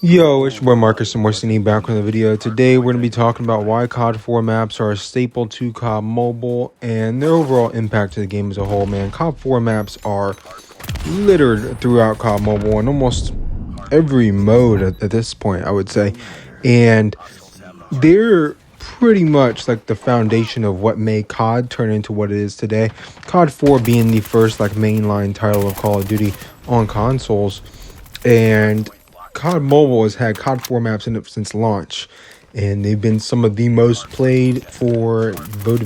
Yo, it's your boy Marcus and Western back with a video. Today we're going to be talking about why COD4 maps are a staple to COD Mobile and their overall impact to the game as a whole, man. COD4 maps are littered throughout COD Mobile in almost every mode at this point, I would say. And they're pretty much like the foundation of what made COD turn into what it is today. COD4 being the first like mainline title of Call of Duty on consoles, and COD Mobile has had COD4 maps in it since launch, and they've been some of the most voted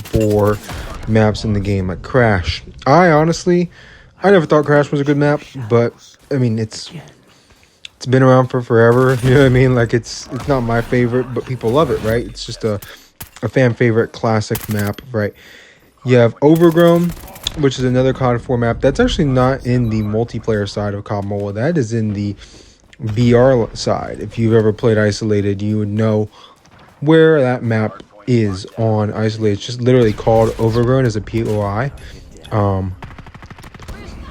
for maps in the game, like Crash. I never thought Crash was a good map, but I mean, it's been around for forever. You know what I mean? Like it's not my favorite, but people love it, right? It's just a fan favorite classic map, right? You have Overgrown, which is another COD4 map that's actually not in the multiplayer side of COD Mobile. That is in the BR side. If you've ever played Isolated, you would know where that map is on Isolated. It's just literally called Overgrown as a POI.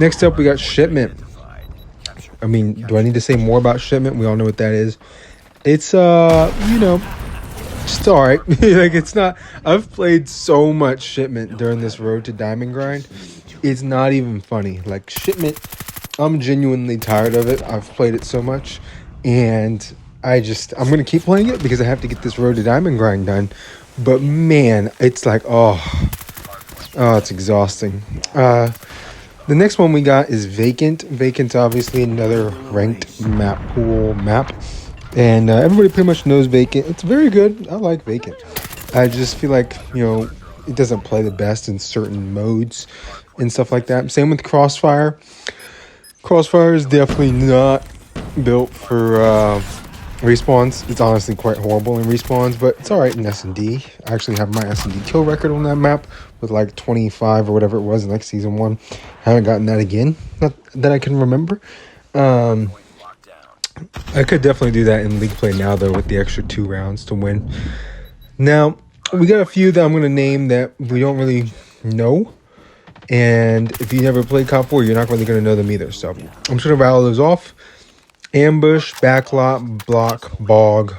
Next up, we got Shipment. I mean, do I need to say more about Shipment? We all know what that is. It's it's alright. Like, it's not. I've played so much Shipment during this Road to Diamond grind. It's not even funny. Like, Shipment, I'm genuinely tired of it. I've played it so much, and I'm gonna keep playing it because I have to get this Road to Diamond grind done. But man, it's like, it's exhausting. The next one we got is Vacant. Vacant's obviously another ranked map pool map, and everybody pretty much knows Vacant. It's very good. I like Vacant. I just feel like, it doesn't play the best in certain modes and stuff like that. Same with Crossfire. Crossfire is definitely not built for respawns. It's honestly quite horrible in respawns, but it's alright in S&D. I actually have my S&D kill record on that map with like 25 or whatever it was in like season 1. Haven't gotten that again, not that I can remember. I could definitely do that in League Play now, though, with the extra 2 rounds to win. Now, we got a few that I'm going to name that we don't really know. And if you never played COD4, you're not really going to know them either. So I'm just going to rattle those off. Ambush, Backlot, Block, Bog,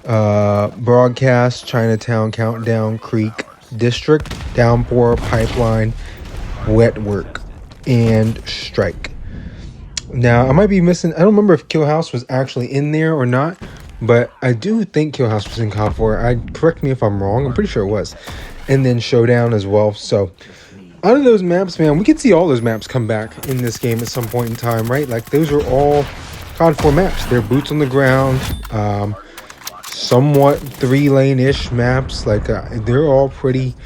Broadcast, Chinatown, Countdown, Creek, District, Downpour, Pipeline, Wet Work, and Strike. Now, I might be missing. I don't remember if Kill House was actually in there or not, but I do think Kill House was in COD4. Correct me if I'm wrong. I'm pretty sure it was. And then Showdown as well. So, out of those maps, man, we could see all those maps come back in this game at some point in time, right? Like, those are all COD4 maps. They're boots on the ground, somewhat 3-lane-ish maps. Like, they're all pretty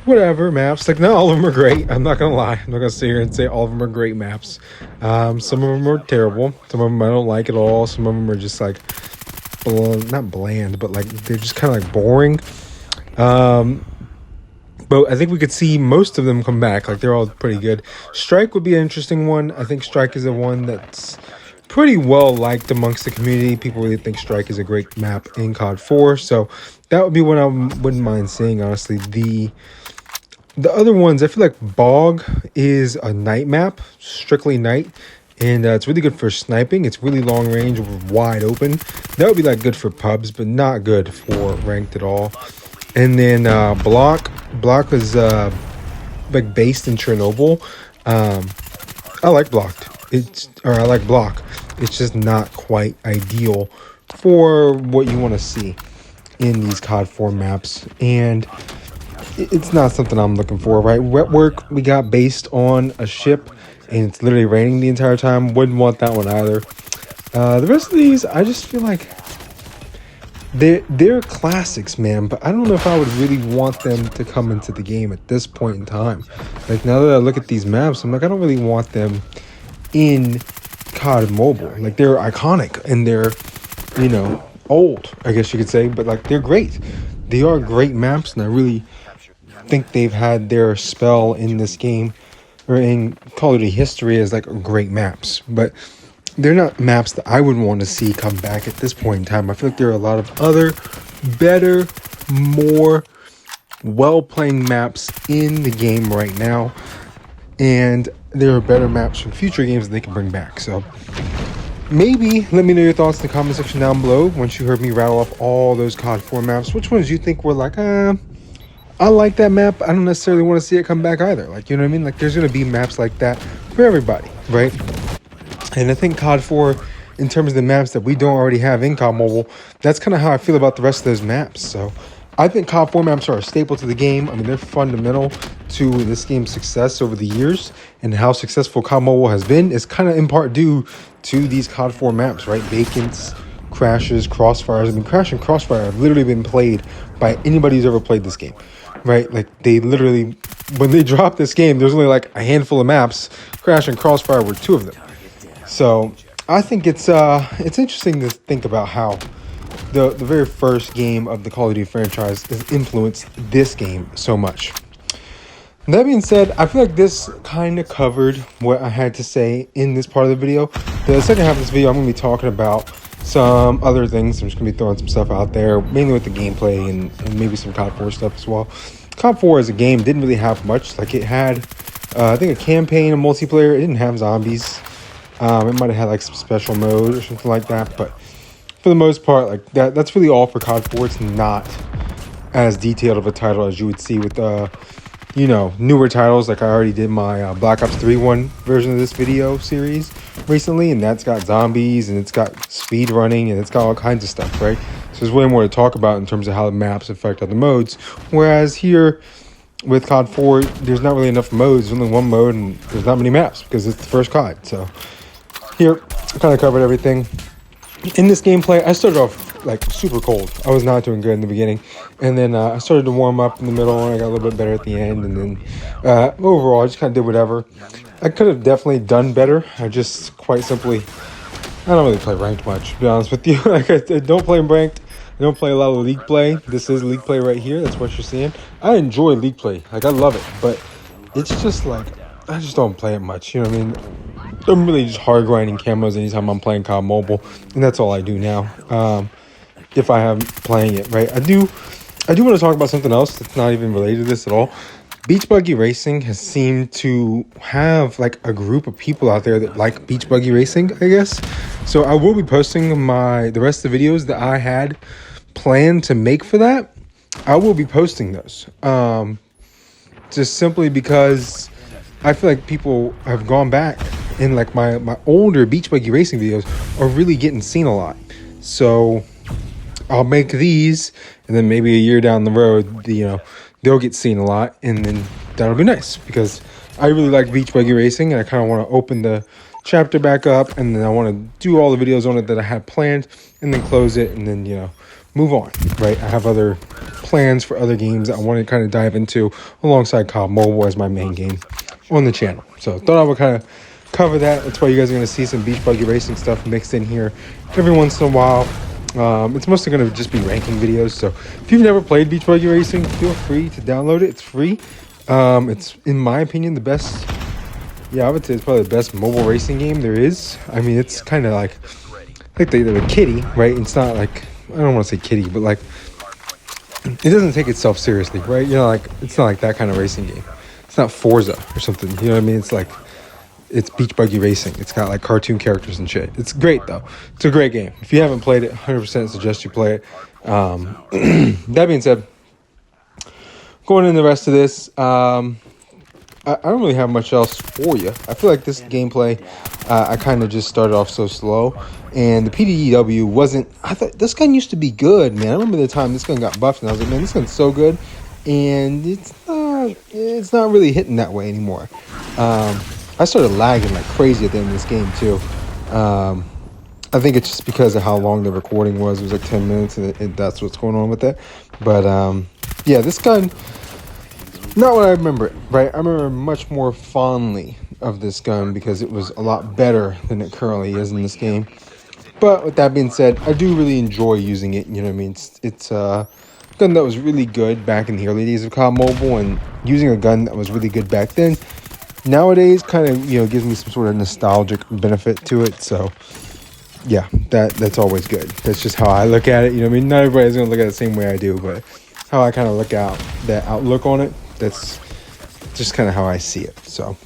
whatever maps. Like, not all of them are great. I'm not gonna lie. I'm not gonna sit here and say all of them are great maps. Some of them are terrible. Some of them I don't like at all. Some of them are just like not bland, but like they're just kind of like boring. But I think we could see most of them come back. Like, they're all pretty good. Strike would be an interesting one. I think Strike is the one that's pretty well liked amongst the community. People really think Strike is a great map in COD 4. So that would be one I wouldn't mind seeing, honestly. The other ones, I feel like Bog is a night map, strictly night. And it's really good for sniping. It's really long range, wide open. That would be like good for pubs, but not good for ranked at all. And then Block is like based in Chernobyl. I like I like Block. It's just not quite ideal for what you want to see in these COD 4 maps, and it's not something I'm looking for, right? Wet Work we got based on a ship, and it's literally raining the entire time. Wouldn't want that one either. The rest of these, I just feel like they're classics, man, but I don't know if I would really want them to come into the game at this point in time. Like, now that I look at these maps, I'm like, I don't really want them in COD Mobile. Like, they're iconic and they're, old, I guess you could say, but like, they're great. They are great maps, and I really think they've had their spell in this game, or in Call of Duty history, as like great maps. But they're not maps that I would want to see come back at this point in time. I feel like there are a lot of other better, more well-playing maps in the game right now, and there are better maps from future games that they can bring back. So maybe let me know your thoughts in the comment section down below. Once you heard me rattle off all those COD4 maps, which ones you think were like, I like that map, I don't necessarily want to see it come back either. Like, you know what I mean? Like, there's going to be maps like that for everybody, right? And I think COD4, in terms of the maps that we don't already have in COD Mobile, that's kind of how I feel about the rest of those maps. So I think COD4 maps are a staple to the game. I mean, they're fundamental to this game's success over the years, and how successful COD Mobile has been is kind of in part due to these COD4 maps, right? Vacants, crashes, crossfires. I mean, Crash and Crossfire have literally been played by anybody who's ever played this game, right? Like, they literally, when they dropped this game, there's only like a handful of maps. Crash and Crossfire were 2 of them. So I think it's interesting to think about how the very first game of the Call of Duty franchise has influenced this game so much. That being said, I feel like this kind of covered what I had to say in this part of the video. The second half of this video, I'm going to be talking about some other things. I'm just going to be throwing some stuff out there, mainly with the gameplay and maybe some COD 4 stuff as well. COD 4 as a game didn't really have much. Like, it had, I think, a campaign, a multiplayer. It didn't have zombies. It might have had like some special mode or something like that, but for the most part, like that's really all for COD 4. It's not as detailed of a title as you would see with you know, newer titles. Like, I already did my Black Ops 3 version of this video series recently, and that's got zombies and it's got speed running and it's got all kinds of stuff, right? So there's way more to talk about in terms of how the maps affect other modes. Whereas here with COD 4, there's not really enough modes. There's only one mode and there's not many maps because it's the first COD. So here, I kind of covered everything. In this gameplay, I started off like super cold. I was not doing good in the beginning. And then I started to warm up in the middle, and I got a little bit better at the end. And then overall, I just kind of did whatever. I could have definitely done better. I just quite simply, I don't really play ranked much, to be honest with you. Like, I don't play ranked. I don't play a lot of league play. This is league play right here. That's what you're seeing. I enjoy league play. Like, I love it. But it's just like, I just don't play it much. You know what I mean? I'm really just hard grinding camos anytime I'm playing COD Mobile, and that's all I do now. If I am playing it, right? I do want to talk about something else that's not even related to this at all. Beach buggy racing has seemed to have like a group of people out there that like beach buggy racing, I guess. So I will be posting the rest of the videos that I had planned to make for that. I will be posting those, just simply because I feel like people have gone back, and like my older beach buggy racing videos are really getting seen a lot. So I'll make these, and then maybe a year down the road, you know, they'll get seen a lot, and then that'll be nice because I really like beach buggy racing, and I kind of want to open the chapter back up, and then I want to do all the videos on it that I had planned, and then close it, and then, you know, move on, right? I have other plans for other games that I want to kind of dive into alongside COD Mobile as my main game on the channel. So thought I would kind of cover that. That's why you guys are going to see some beach buggy racing stuff mixed in here every once in a while. It's mostly going to just be ranking videos. So if you've never played beach buggy racing, feel free to download it. It's free. It's, in my opinion, the best. Yeah, I would say it's probably the best mobile racing game there is. I mean, it's kind of like they're a kiddie, right? It's not like, I don't want to say kiddie, but like, it doesn't take itself seriously, right? You know, like, it's not like that kind of racing game. It's not Forza or something, you know what I mean? It's like, it's beach buggy racing. It's got like cartoon characters and shit. It's great though. It's a great game. If you haven't played it, 100% suggest you play it. That being said, going in the rest of this, I don't really have much else for you. I feel like this gameplay, I kind of just started off so slow, and the PDEW wasn't. I thought this gun used to be good, man. I remember the time this gun got buffed, and I was like, man, this gun's so good, and it's not really hitting that way anymore. I started lagging like crazy at the end of this game too. I think it's just because of how long the recording was. It was like 10 minutes, and that's what's going on with it. But yeah, this gun, not what I remember it, right? I remember much more fondly of this gun because it was a lot better than it currently is in this game. But with that being said, I do really enjoy using it. You know what I mean? It's a gun that was really good back in the early days of COD Mobile, and using a gun that was really good back then, nowadays kind of, you know, gives me some sort of nostalgic benefit to it. So yeah, that's always good. That's just how I look at it. You know what I mean? Not everybody's going to look at it the same way I do, but how I kind of look at that outlook on it, that's just kind of how I see it. So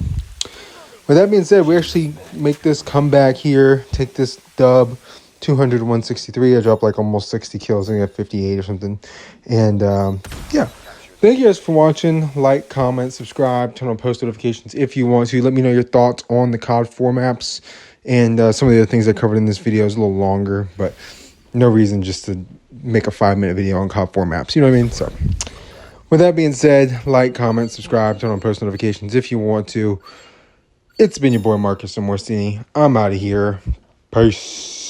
With that being said, we actually make this comeback here, take this dub, 200 to 163. I dropped like almost 60 kills. I think I got 58 or something. And yeah, thank you guys for watching. Like, comment, subscribe, turn on post notifications if you want to. Let me know your thoughts on the COD4 maps. And some of the other things I covered in this video is a little longer, but no reason just to make a 5-minute video on COD4 maps. You know what I mean? So with that being said, like, comment, subscribe, turn on post notifications if you want to. It's been your boy Marcus Morstini. I'm out of here. Peace.